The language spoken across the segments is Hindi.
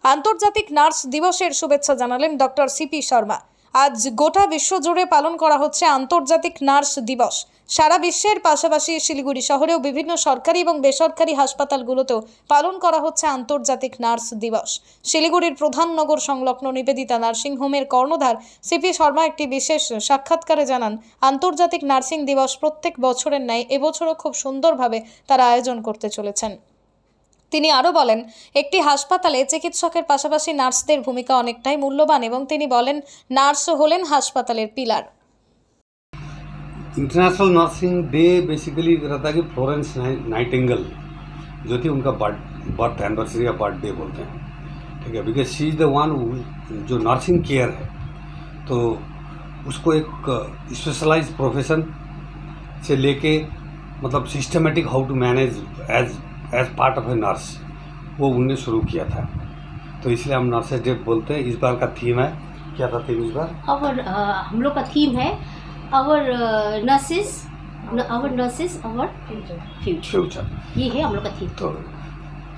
আন্তর্জাতিক নার্স দিবসের শুভেচ্ছা জানালেন ডক্টর সিপি শর্মা। আজ গোটা বিশ্ব জুড়ে পালন করা হচ্ছে আন্তর্জাতিক নার্স দিবস। সারা বিশ্বের পাশাপাশি শিলিগুড়ি শহরেও বিভিন্ন সরকারি এবং বেসরকারি হাসপাতালগুলোতেও পালন করা হচ্ছে আন্তর্জাতিক নার্স দিবস। শিলিগুড়ির প্রধান নগর সংলগ্ন নিবেদিতা নার্সিং হোমের কর্ণধার সিপি শর্মা একটি বিশেষ সাক্ষাৎকারে জানান, আন্তর্জাতিক নার্সিং দিবস প্রত্যেক বছরের ন্যায় এবছরও খুব সুন্দরভাবে তারা আয়োজন করতে চলেছেন। তিনি আরও বলেন, একটি হাসপাতালে চিকিৎসকের পাশাপাশি নার্সদের ভূমিকা অনেকটাই মূল্যবান এবং তিনি বলেন নার্স হলেন হাসপাতালের pillar. International nursing day basically रहता है कि फ्लोरेंस नाइटिंगेल जो थी उनका बर्थ एनिवर्सरी या बर्थडे बोलते हैं, ठीक है, because she is the one जो नर्सिंग केयर है, तो उसको एक स्पेशलाइज प्रोफेशन से लेके मतलब systematic how to manage as part of a nurse वो उनने शुरू किया था, तो इसलिए हम नर्सेज डे बोलते हैं। इस बार का थीम है, क्या था थीम इस बार? हम लोग का थीम है our nurses our future। ये है हम लोग का थीम।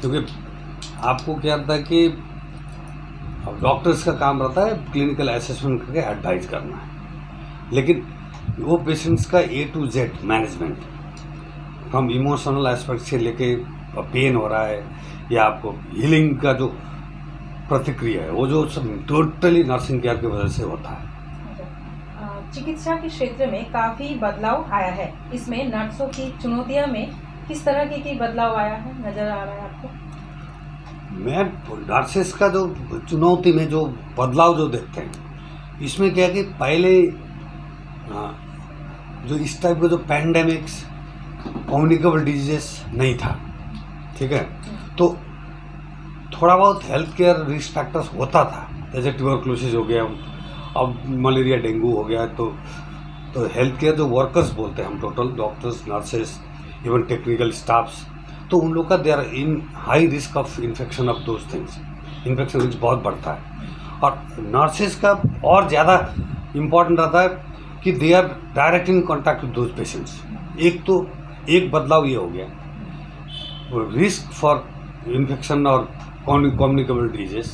तो क्योंकि आपको क्या रहता है कि डॉक्टर्स का काम रहता है क्लिनिकल असेसमेंट करके एडवाइस करना है, लेकिन वो पेशेंट्स का A to Z management from emotional aspect से लेके पेन हो रहा है या आपको हीलिंग का जो प्रतिक्रिया है वो जो सब टोटली नर्सिंग केयर की वजह से होता है। चिकित्सा के क्षेत्र में काफ़ी बदलाव आया है, इसमें नर्सों की चुनौतियों में किस तरह की बदलाव आया है, नज़र आ रहा है आपको? मैं नर्सेस का जो चुनौती में जो बदलाव जो देखते हैं, इसमें क्या है कि पहले जो इस टाइप का जो पैंडेमिक्स कम्युनिकेबल डिजीजेस नहीं था, ठीक है, तो थोड़ा बहुत हेल्थ केयर रिस्क फैक्टर्स होता था, जैसे ट्यूबरक्लोसिस हो गया, अब मलेरिया डेंगू हो गया, तो हेल्थ केयर जो वर्कर्स बोलते हैं हम, total doctors nurses even technical staffs, तो उन लोग का they are in high risk of infection of those things, infection risk बहुत बढ़ता है। और नर्सेस का और ज़्यादा इम्पॉर्टेंट रहता है कि they are direct in contact with those patients. एक बदलाव ये हो गया, रिस्क फॉर इन्फेक्शन और कम्युनिकेबल डिजीज।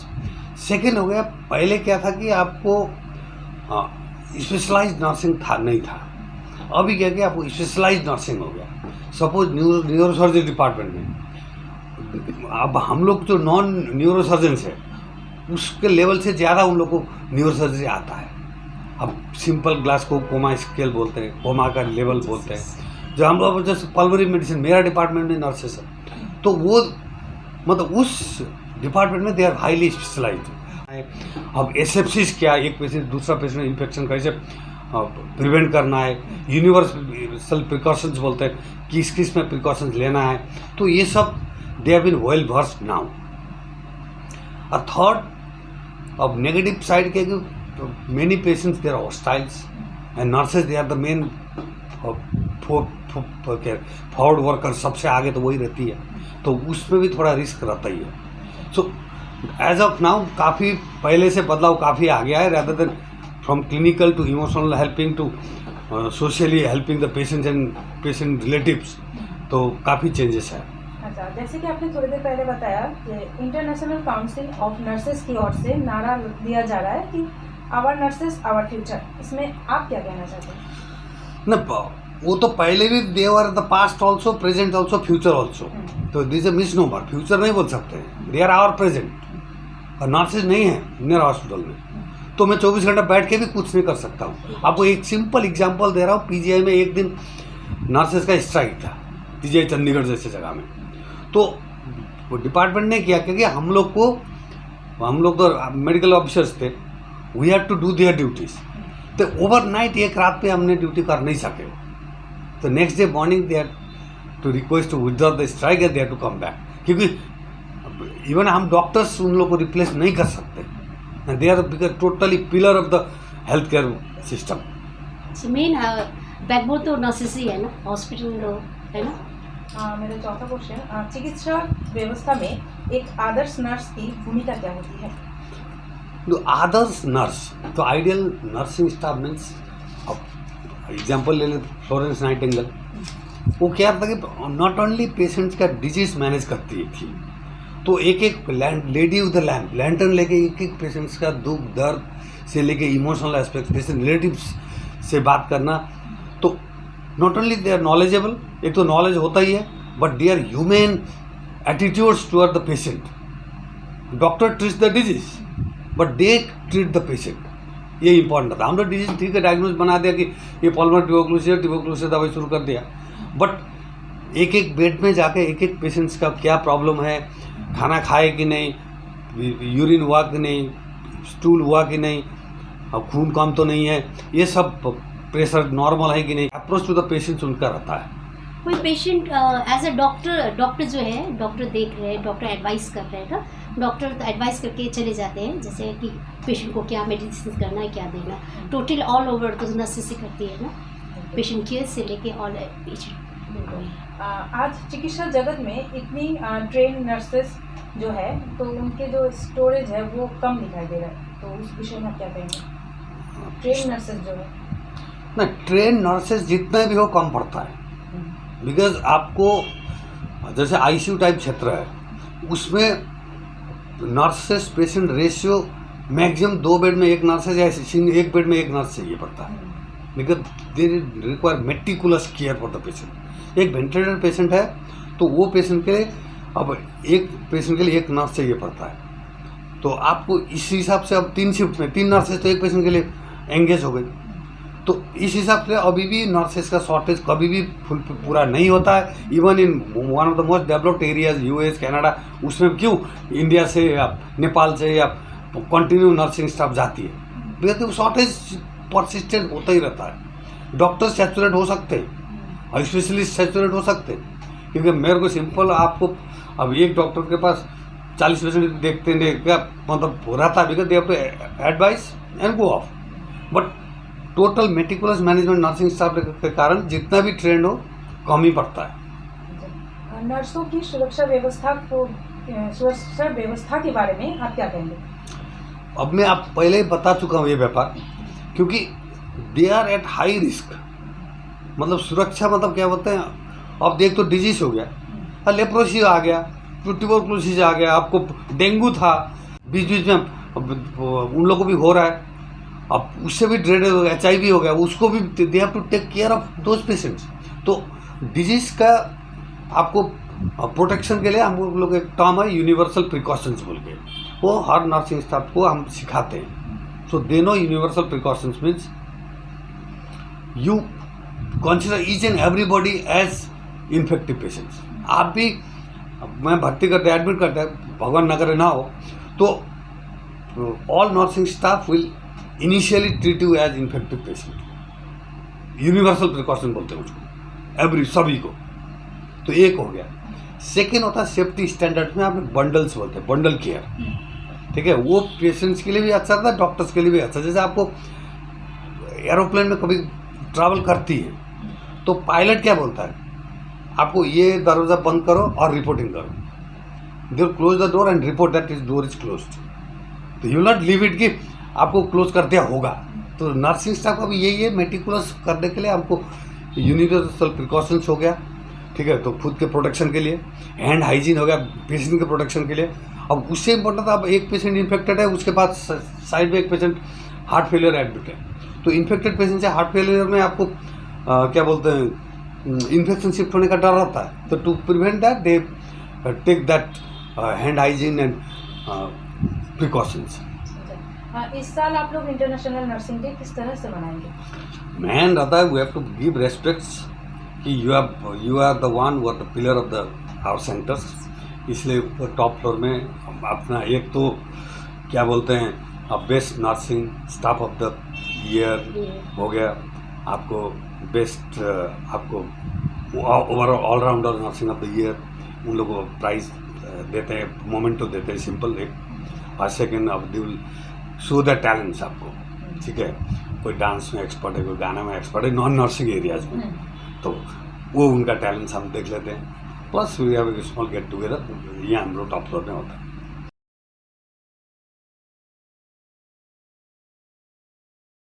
सेकेंड हो गया, पहले क्या था कि आपको स्पेशलाइज्ड नर्सिंग नहीं था, अभी क्या कि आपको स्पेशलाइज्ड नर्सिंग हो गया। सपोज न्यूरोसर्जरी डिपार्टमेंट में अब हम लोग जो नॉन न्यूरोसर्जन्स है उसके लेवल से ज़्यादा उन लोग को न्यूरोसर्जरी आता है। अब सिंपल ग्लास को कोमा स्केल बोलते हैं, कोमा का लेवल बोलते हैं, जो हम लोग जैसे पल्मोनरी मेडिसिन, मेरा डिपार्टमेंट में नर्सेस है, तो वो मतलब उस डिपार्टमेंट में दे आर हाईली स्पेशलाइज्ड। अब एसेप्सिस क्या, एक पेशेंट दूसरा पेशेंट इन्फेक्शन कैसे प्रिवेंट करना है, यूनिवर्सल प्रिकॉशंस बोलते हैं, किस किस में प्रिकॉशंस लेना है, तो ये सब they have been well versed now. और थर्ड, अब नेगेटिव साइड क्या कि many patients they are hostiles and nurses they are the main forward worker, सबसे आगे तो वही रहती है, तो उसमें भी थोड़ा रिस्क रहता ही है। सो एज ऑफ नाउ काफ़ी पहले से बदलाव काफ़ी आ गया है, rather than from clinical to emotional helping to socially helping the patients and patient relatives, तो काफ़ी चेंजेस है। अच्छा, जैसे कि आपने थोड़ी देर पहले बताया कि इंटरनेशनल काउंसिल ऑफ नर्सेस की ओर से नारा दिया जा रहा है कि आवर नर्सेस आवर फ्यूचर, इसमें आप क्या कहना चाहते हैं? न, वो तो पहले भी they are the past also, present also, future also, तो this a miss number, future नहीं बोल सकते, दे आर आवर प्रेजेंट। और नर्सेज नहीं है मेरा हॉस्पिटल में, तो मैं 24 घंटा बैठ के भी कुछ नहीं कर सकता हूँ। आपको एक सिंपल एग्जांपल दे रहा हूँ, पीजीआई में एक दिन नर्सेज का स्ट्राइक था, पीजीआई चंडीगढ़ जैसे जगह में, तो वो डिपार्टमेंट ने किया क्योंकि हम लोग तो मेडिकल ऑफिसर्स थे, we have to do their duties, तो ओवरनाइट एक रात पे हमने ड्यूटी कर नहीं सके, तो next day morning they have to request to withdraw the strike and they have to come back, क्योंकि इवन हम डॉक्टर्स उन लोग को रिप्लेस नहीं कर सकते, they are because totally pillar of the health care system. Main backbone तो नर्सेस ही है ना, हॉस्पिटल है ना। मेरा चौथा क्वेश्चन, चिकित्सा व्यवस्था में एक आदर्श नर्स की भूमिका क्या होती है? तो आदर्श नर्स, तो आइडियल नर्सिंग स्टाफ मीन्स, अब एग्जाम्पल ले ले फ्लोरेंस नाइटिंगेल, वो क्या था कि नॉट ओनली पेशेंट्स का डिजीज मैनेज करती थी, तो एक एक लेडी विद लैम्प लैंटर्न लेके एक एक पेशेंट्स का दुख दर्द से लेके इमोशनल एस्पेक्ट जैसे रिलेटिव्स से बात करना, तो not only they are knowledgeable, एक तो नॉलेज होता ही है, but they are human attitudes toward the patient. Doctor treats the disease but they treat the patient, ये इंपॉर्टेंट था। हम लोग डिजीज ठीक है डायग्नोज बना दिया कि ये पल्मोनरी ट्यूबरकुलोसिस से दवाई शुरू कर दिया, बट एक एक बेड में जाके एक एक पेशेंट्स का क्या प्रॉब्लम है, खाना खाए कि नहीं, यूरिन हुआ कि नहीं, स्टूल हुआ कि नहीं, अब खून कम तो नहीं है, ये सब प्रेशर नॉर्मल है कि नहीं, अप्रोच टू द पेशेंट्स उनका रहता है। कोई पेशेंट एज अ डॉक्टर जो है, डॉक्टर देख रहे हैं, डॉक्टर एडवाइस कर रहे हैं ना, डॉक्टर तो एडवाइस करके चले जाते हैं जैसे कि पेशेंट को क्या मेडिसिन करना है, क्या देना, टोटल ऑल ओवर तो नर्सेस ही करती है ना, पेशेंट केयर से लेके ऑल पेशेंट। आज चिकित्सा जगत में इतनी ट्रेन नर्सेस जो है तो उनके जो स्टोरेज है वो कम दिखाई दे रहा है, तो उस विषय में आप क्या कहेंगे? ट्रेन नर्सेस जो है ना, ट्रेन नर्सेस जितना भी हो कम पड़ता है, बिकॉज आपको जैसे आईसीयू टाइप क्षेत्र है उसमें nurses patient ratio maximum 2 bed में 1 नर्स है या 1 बेड में 1 नर्स चाहिए पड़ता है, because they require meticulous care for the patient. एक वेंटिलेटर पेशेंट है तो वो पेशेंट के लिए अब एक पेशेंट के लिए 1 नर्स चाहिए पड़ता है, तो आपको इस हिसाब से अब 3 शिफ्ट में 3 नर्सेज तो एक पेशेंट के लिए एंगेज हो गई, तो इस हिसाब से अभी भी नर्सेज का शॉर्टेज कभी भी पूरा नहीं होता है। Even in one of the most developed areas US Canada, उसमें क्यों इंडिया से या नेपाल से या कंटिन्यू नर्सिंग स्टाफ जाती है, बिकॉज शॉर्टेज परसिस्टेंट होता ही रहता है। डॉक्टर सैचुरेट हो सकते हैं और स्पेशलिस्ट सैचुरेट हो सकते हैं, क्योंकि मेरे को सिंपल आपको अब एक डॉक्टर के पास 40 पेशेंट देखते हैं क्या मतलब हो रहा था, because they have to advise and go off, but total meticulous management nursing staff के कारण जितना भी ट्रेंड हो कम ही पड़ता है। नर्सों की सुरक्षा व्यवस्था के बारे में आप क्या कहेंगे? अब मैं आप पहले ही बता चुका हूँ ये व्यापार, क्योंकि they are at high risk. मतलब सुरक्षा मतलब क्या बोलते हैं, अब देख तो डिजीज हो गया, लेप्रोसी आ गया, ट्यूबरकुलोसिस आ गया, आपको डेंगू था बीच बीच में, उन लोगों को भी हो रहा है, अब उससे भी ड्रेड हो गया, HIV हो गया, उसको भी they have to take care of those patients. तो डिजीज का आपको प्रोटेक्शन के लिए हम लोग एक टर्म है यूनिवर्सल प्रिकॉशंस बोल के, वो हर नर्सिंग स्टाफ को हम सिखाते हैं। So they know universal precautions means you consider each and everybody as infective patients. आप भी मैं भर्ती करते एडमिट करते हैं, भगवान न करे ना हो, तो all nursing staff will initially treat you as infective patient. Universal precaution बोलते हैं उसको, सभी को। तो एक हो गया। सेकेंड होता है सेफ्टी स्टैंडर्ड में आप बंडल्स बोलते हैं, बंडल केयर, ठीक है, वो पेशेंट्स के लिए भी अच्छा था, डॉक्टर्स के लिए भी अच्छा। जैसे आपको एरोप्लेन में कभी ट्रैवल करती है तो पायलट क्या बोलता है, आपको ये दरवाज़ा बंद करो और रिपोर्टिंग करो, they close the door and report that is door is closed, तो यू नॉट लीव इट कि आपको क्लोज कर दिया होगा। तो नर्सिंग स्टाफ का भी यही है, मेटिकुलस करने के लिए हमको यूनिवर्सल प्रिकॉशंस हो गया, ठीक है, तो खुद के प्रोटेक्शन के लिए, हैंड हाइजीन हो गया पेशेंट के प्रोटेक्शन के लिए। अब उससे इम्पोर्टेंट था, अब एक पेशेंट इन्फेक्टेड है, उसके बाद साइड में एक पेशेंट हार्ट फेलियर एडमिट है, तो इन्फेक्टेड पेशेंट से हार्ट फेलियर में आपको क्या बोलते हैं इन्फेक्शन शिफ्ट होने का डर रहता है, तो to prevent that they take that hand hygiene and precautions. इस साल आप लोग इंटरनेशनल नर्सिंग डे किस तरह से मनाएंगे? मैन रहता है we have to give respects कि you are the one who the pillar of the our centers, इसलिए ऊपर टॉप फ्लोर में अपना एक तो क्या बोलते हैं best nursing staff of the year हो गया, आपको बेस्ट आपको overall allrounder nursing of the year, उन लोगों को प्राइज देते हैं, मोमेंटो देते हैं सिंपल एक, और second of they will show the talents आपको, ठीक है, कोई डांस में एक्सपर्ट है, कोई गाना में एक्सपर्ट है, नॉन नर्सिंग एरियाज में, तो वो उनका टैलेंट्स हम देख लेते हैं। Plus we have a small get together, यहाँ हम लोग टॉप फ्लोर में होता है।